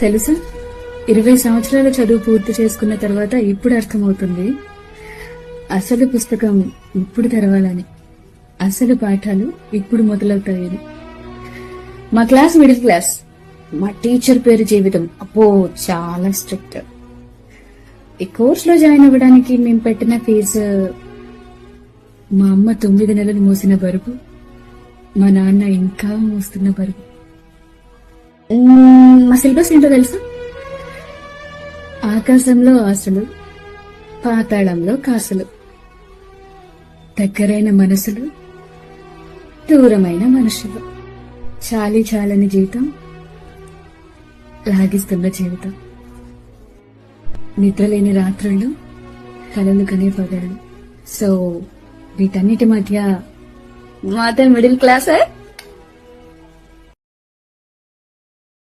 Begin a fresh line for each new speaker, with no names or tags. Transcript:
తెలుసా, 20 సంవత్సరాల చదువు పూర్తి చేసుకున్న తర్వాత ఇప్పుడు అర్థమవుతుంది అసలు పుస్తకం ఇప్పుడు తెరవాలని, అసలు పాఠాలు ఇప్పుడు మొదలవుతాయని. మా క్లాస్ మిడిల్ క్లాస్. మా టీచర్ పేరు జీవితం. అబ్బో, చాలా స్ట్రిక్ట్. ఈ కోర్సులో జాయిన్ అవ్వడానికి మేము పెట్టిన ఫీజు మా అమ్మ 9 నెలలు మోసిన బరువు, మా నాన్న ఇంకా మోస్తున్న బరువు. మా సిలబస్ ఏంటో తెలుసా? ఆకాశంలో ఆశలు, పాతాళంలో కాసులు, దగ్గరైన మనసులు, దూరమైన మనుషులు, చాలి చాలని జీవితం, లాగిస్తున్న జీవితం, నిద్రలేని రాత్రుళ్ళు, కలలు కనే పగళ్ళు. సో వీటన్నిటి మధ్య మాత్రం మిడిల్ క్లాసే.